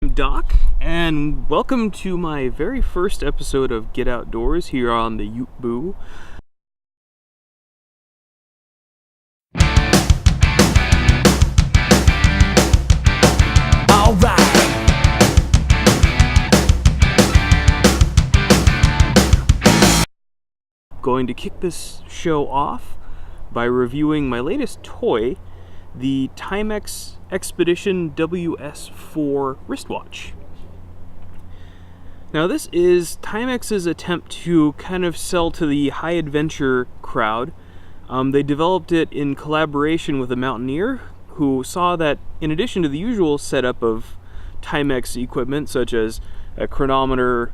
I'm Doc, and welcome to my very first episode of Get Outdoors here on the Ute Boo. Alright! Going to kick this show off by reviewing my latest toy, the Timex Expedition WS4 wristwatch. Now this is Timex's attempt to kind of sell to the high adventure crowd. They developed it in collaboration with a mountaineer who saw that in addition to the usual setup of Timex equipment such as a chronometer,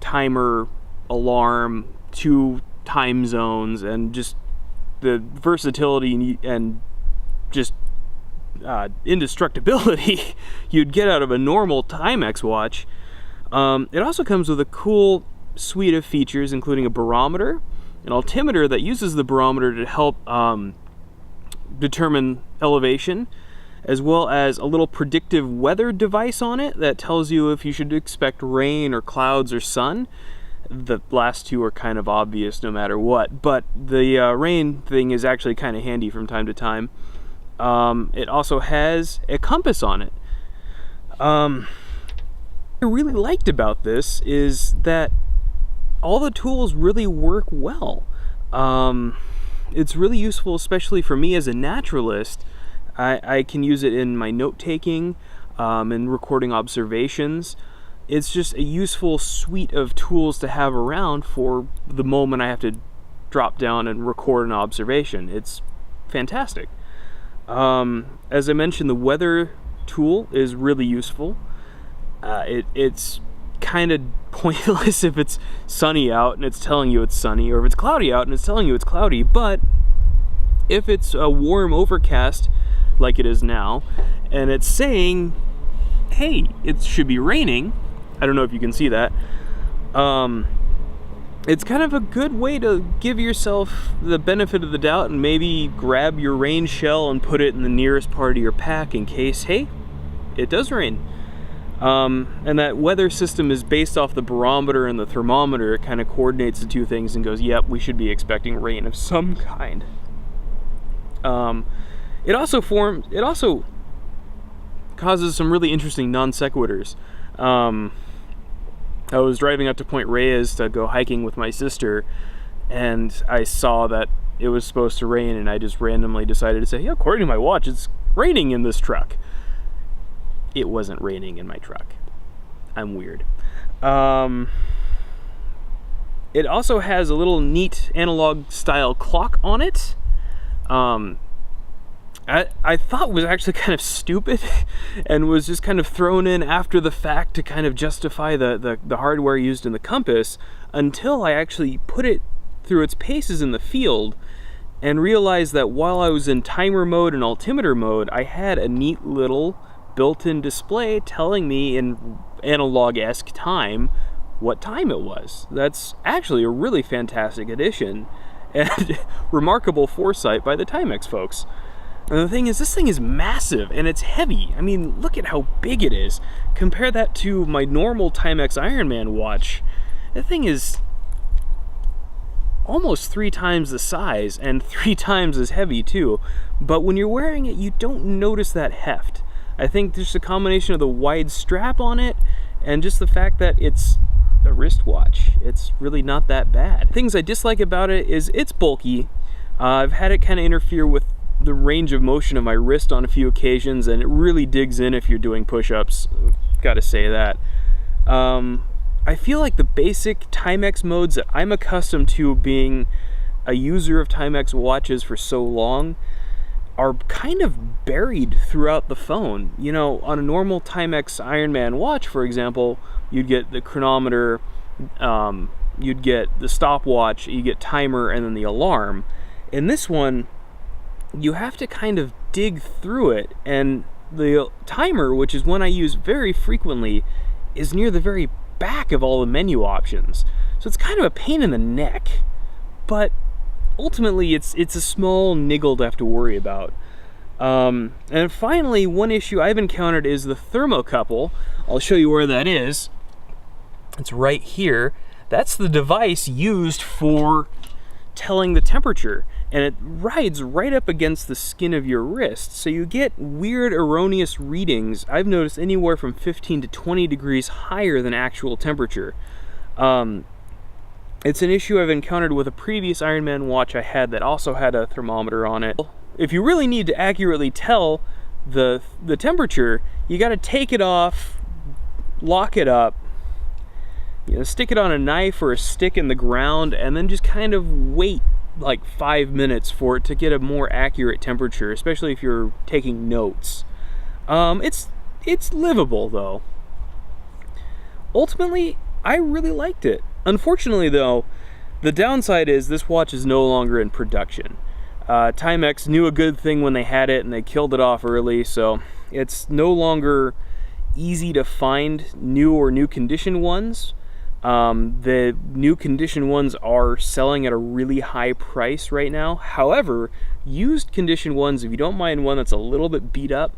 timer, alarm, 2 time zones, and just the versatility and just indestructibility you'd get out of a normal Timex watch. It also comes with a cool suite of features, including a barometer, an altimeter that uses the barometer to help determine elevation, as well as a little predictive weather device on it that tells you if you should expect rain or clouds or sun. The last two are kind of obvious no matter what, but the rain thing is actually kind of handy from time to time. It also has a compass on it. What I really liked about this is that all the tools really work well. It's really useful, especially for me as a naturalist. I can use it in my note-taking and recording observations. It's just a useful suite of tools to have around for the moment I have to drop down and record an observation. It's fantastic. As I mentioned, the weather tool is really useful. It's kind of pointless if it's sunny out and it's telling you it's sunny, or if it's cloudy out and it's telling you it's cloudy, but if it's a warm overcast like it is now, and it's saying, hey, it should be raining, I don't know if you can see that, it's kind of a good way to give yourself the benefit of the doubt and maybe grab your rain shell and put it in the nearest part of your pack in case, hey, it does rain. And that weather system is based off the barometer and the thermometer. It kind of coordinates the two things and goes, yep, we should be expecting rain of some kind. It also causes some really interesting non sequiturs. I was driving up to Point Reyes to go hiking with my sister, and I saw that it was supposed to rain, and I just randomly decided to say, yeah, according to my watch, it's raining in this truck. It wasn't raining in my truck. I'm weird. It also has a little neat analog style clock on it. I thought was actually kind of stupid and was just kind of thrown in after the fact to kind of justify the hardware used in the compass, until I actually put it through its paces in the field and realized that while I was in timer mode and altimeter mode, I had a neat little built-in display telling me in analog-esque time what time it was. That's actually a really fantastic addition and remarkable foresight by the Timex folks. And the thing is, this thing is massive and it's heavy. I mean, look at how big it is. Compare that to my normal Timex Ironman watch. That thing is almost 3 times the size and 3 times as heavy too. But when you're wearing it, you don't notice that heft. I think just a combination of the wide strap on it and just the fact that it's a wristwatch. It's really not that bad. Things I dislike about it is it's bulky. I've had it kind of interfere with the range of motion of my wrist on a few occasions, and it really digs in if you're doing push-ups. Gotta say that. I feel like the basic Timex modes that I'm accustomed to, being a user of Timex watches for so long, are kind of buried throughout the phone. You know, on a normal Timex Ironman watch, for example, you'd get the chronometer, you'd get the stopwatch, you get timer, and then the alarm. In this one, you have to kind of dig through it, and the timer, which is one I use very frequently, is near the very back of all the menu options. So it's kind of a pain in the neck, but ultimately it's a small niggle to have to worry about. And finally, one issue I've encountered is the Thermocouple. I'll show you where that is. It's right here. That's the device used for telling the temperature, and it rides right up against the skin of your wrist, so you get weird erroneous readings. I've noticed anywhere from 15 to 20 degrees higher than actual temperature. It's an issue I've encountered with a previous Ironman watch I had that also had a thermometer on it. If you really need to accurately tell the temperature, you got to take it off, lock it up, stick it on a knife or a stick in the ground, and then just kind of wait like 5 minutes for it to get a more accurate temperature, especially if you're taking notes. It's livable though. Ultimately, I really liked it. Unfortunately though, the downside is this watch is no longer in production. Timex knew a good thing when they had it and they killed it off early, so it's no longer easy to find new condition ones. The new condition ones are selling at a really high price right now. However, used condition ones, if you don't mind one that's a little bit beat up,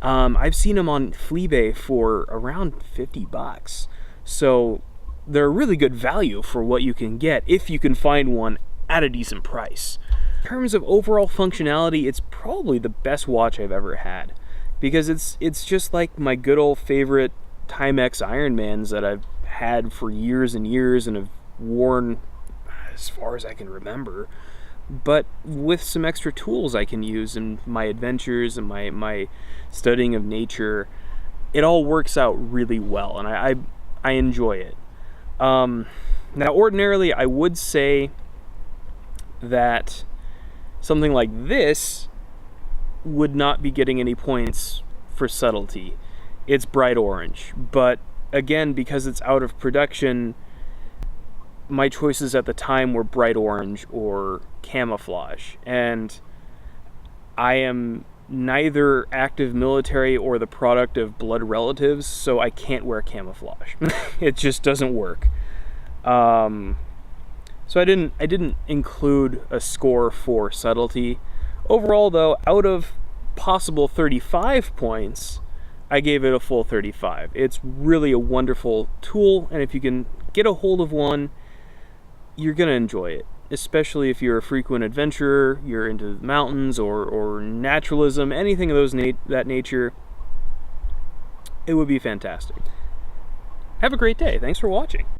I've seen them on Fleabay for around 50 bucks. So they're a really good value for what you can get if you can find one at a decent price. In terms of overall functionality, it's probably the best watch I've ever had, because it's just like my good old favorite Timex Ironmans that I've had for years and years and have worn as far as I can remember, but with some extra tools I can use in my adventures and my studying of nature. It all works out really well, and I enjoy it. Now ordinarily I would say that something like this would not be getting any points for subtlety. It's bright orange, but again, because it's out of production, my choices at the time were bright orange or camouflage, and I am neither active military or the product of blood relatives, so I can't wear camouflage. It just doesn't work. So I didn't include a score for subtlety. Overall though, out of possible 35 points, I gave it a full 35. It's really a wonderful tool, and if you can get a hold of one, you're gonna enjoy it, especially if you're a frequent adventurer, you're into the mountains or naturalism, anything of that nature. It would be fantastic. Have a great day. Thanks for watching.